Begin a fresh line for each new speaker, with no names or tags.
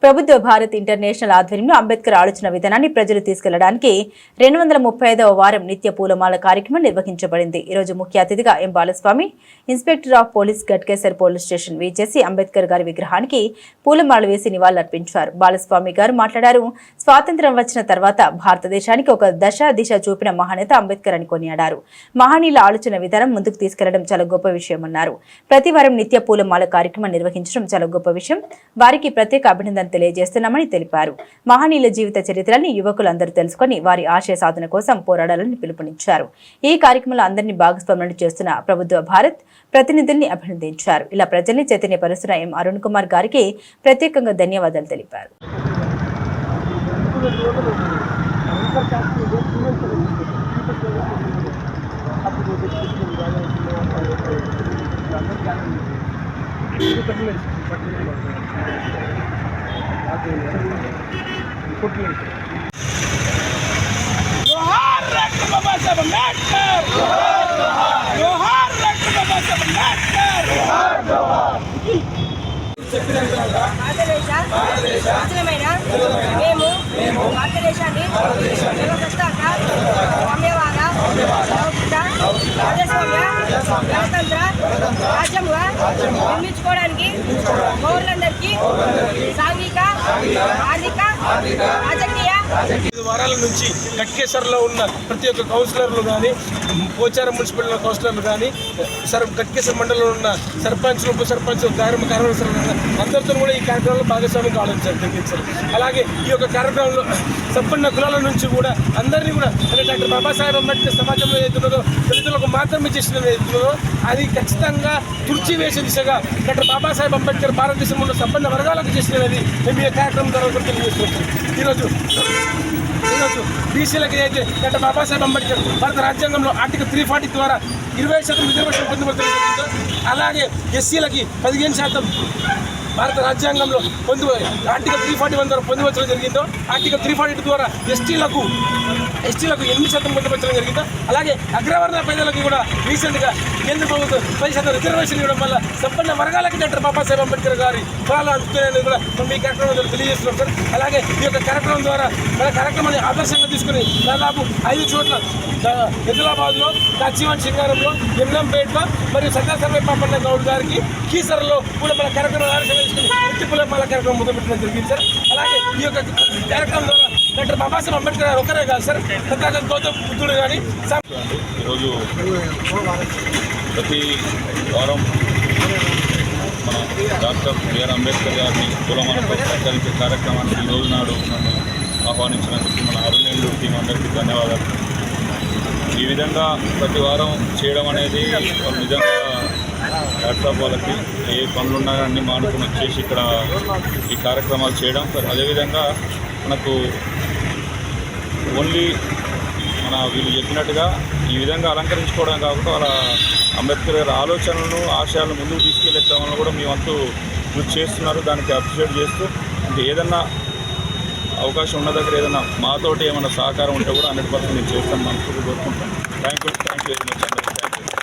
ప్రభుత్వ భారత్ ఇంటర్నేషనల్ ఆధ్వర్యంలో అంబేద్కర్ ఆలోచన విధానాన్ని ప్రజలు తీసుకెళ్లడానికి 235వ వారం నిత్య పూలమాల కార్యక్రమం నిర్వహించబడింది. ఈ రోజు ముఖ్య అతిథిగా M Balaswamy, inspector of police Ghatkesar police station విచ్చేసి అంబేద్కర్ గారి విగ్రహానికి పూలమాల వేసి నివాళులర్పించారు. బాలస్వామి గారు మాట్లాడారు. స్వాతంత్ర్యం వచ్చిన తర్వాత భారతదేశానికి ఒక దిశ చూపిన మహానేత అంబేద్కర్ అని కొనియాడారు. మహనీయుల ఆలోచన విధానం ముందుకు తీసుకెళ్లడం చాలా గొప్ప విషయమన్నారు. ప్రతి వారం నిత్య పూలమాల కార్యక్రమం నిర్వహించడం చాలా గొప్ప విషయం. వారికి ప్రత్యేక అభినందన తెలియజేస్తున్నామని తెలిపారు. మహనీయుల జీవిత చరిత్రని యువకులందరూ తెలుసుకుని వారి ఆశయ సాధన కోసం పోరాడాలని పిలుపునిచ్చారు. ఈ కార్యక్రమంలో అందరినీ భాగస్వామ్యం చేస్తున్న ప్రభుత్వ భారత్ ప్రతినిధుల్ని అభినందించారు. ఇలా ప్రజల్ని చైతన్యపరుస్తున్న ఎం అరుణ్ కుమార్ గారికి ప్రత్యేకంగా ధన్యవాదాలు తెలిపారు.
जोहार डॉक्टर बाबा साहब अम्बेडकर, जोहार डॉक्टर बाबा साहब अम्बेडकर, మేము భారతదేశాన్ని ప్రజాస్వామ్య గణతంత్ర రాజ్యంగా నిర్మించుకోవడానికి పౌరులందరికీ సాంఘిక, ఆర్థిక, రాజకీయ
5 వారాల నుంచి గట్కేసర్లో ఉన్న ప్రతి ఒక్క కౌన్సిలర్లు కానీ, పోచారం మున్సిపల్ కౌన్సిలర్లు కానీ, గట్కేసర్ మండలంలో ఉన్న సర్పంచ్లు, ఉప సర్పంచ్లు, కార్యదర్శులు అందరితో కూడా ఈ కార్యక్రమంలో భాగస్వామ్యం కావాలని జరిగించారు. అలాగే ఈ యొక్క కార్యక్రమంలో సంపన్న కులాల నుంచి కూడా అందరినీ కూడా అంటే డాక్టర్ బాబాసాహెబ్ అంబేద్కర్ సమాజంలో ఏదైతున్నదో దళితులకు మాత్రమే చేసిన ఏదైతున్నదో అది ఖచ్చితంగా తుడిచివేసే దిశగా డాక్టర్ బాబాసాహెబ్ అంబేద్కర్ భారతదేశంలో సంపన్న వర్గాలకు చేసినది మేము ఈ కార్యక్రమం ద్వారా తెలియజేస్తున్నాం. ఈరోజు బీసీలకు అయితే డాక్టర్ బాబాసాహెబ్ అంబేద్కర్ భారత రాజ్యాంగంలో ఆర్టికల్ 340 ద్వారా 20% రిజర్వేషన్ పొందుపరచడం జరిగిందో, అలాగే ఎస్సీలకి 15% భారత రాజ్యాంగంలో ఆర్టికల్ 341 ద్వారా పొందుపరచడం జరిగిందో, ఆర్టికల్ 342 ద్వారా ఎస్టీలకు 8% పొందుపరచడం జరిగిందో, అలాగే అగ్రవర్ణ పేదలకు కూడా రీసెంట్గా కేంద్ర ప్రభుత్వం 10% రిజర్వేషన్ ఇవ్వడం వల్ల సంపన్న వర్గాలకి డాక్టర్ బాబాసాహెబ్ అంబేద్కర్ గారి ఫలాలు అందుకునేది కూడా మేము ఈ కార్యక్రమం ద్వారా తెలియజేస్తున్నాం సార్. అలాగే ఈ యొక్క కార్యక్రమం ద్వారా మన కార్యక్రమాన్ని ఆదర్శంగా తీసుకుని దాదాపు 5 చోట్ల హైదరాబాద్లో, కాచివాన్ సింగారంలో, ఎమ్నంపేటలో మరియు సర్దార్ సర్వే పాపన్న గౌడ్ గారికి కీసర్లో కూడా మన కార్యక్రమం ఆదర్శంగా తీసుకుని పూలమాల కార్యక్రమం మొదలుపెట్టడం జరిగింది సార్. అలాగే ఈ యొక్క కార్యక్రమం ద్వారా డాక్టర్ బాబాసాహెబ్ అంబేద్కర్ ఒకరే కాదు సార్, తథాగత గౌతమ బుద్ధుడు కానీ
ఈరోజు ప్రతి వారం మన డాక్టర్ బిఆర్ అంబేద్కర్ గారిని పూలమాలతో సత్కరించే కార్యక్రమానికి ఈ రోజు నాడు నన్ను ఆహ్వానించినందుకు మన అరుణేంద్రుడు టీం అందరికీ ధన్యవాదాలు. ఈ విధంగా ప్రతి వారం చేయడం అనేది నిజంగా వాట్సాప్ వాళ్ళకి ఏ పనులున్నా అన్నీ మానుకుని వచ్చేసి ఇక్కడ ఈ కార్యక్రమాలు చేయడం. అదేవిధంగా మనకు ఓన్లీ వీళ్ళు చెప్పినట్టుగా ఈ విధంగా అలంకరించుకోవడం కాకుండా వాళ్ళ అంబేద్కర్ గారి ఆలోచనలను, ఆశయాలను ముందుకు తీసుకెళ్లే క్రమంలో కూడా మీ వంతు కృషి చేస్తున్నారు. దానికి అప్రిషియేట్ చేస్తూ ఇంకా ఏదన్నా అవకాశం ఉన్న దగ్గర ఏదన్నా మాతోటి ఏమైనా సహకారం ఉంటే కూడా 100% నేను చేస్తాను మనసుకు కోరుకుంటాను. థ్యాంక్ యూ వెరీ మచ్ అందరికీ. Thank you.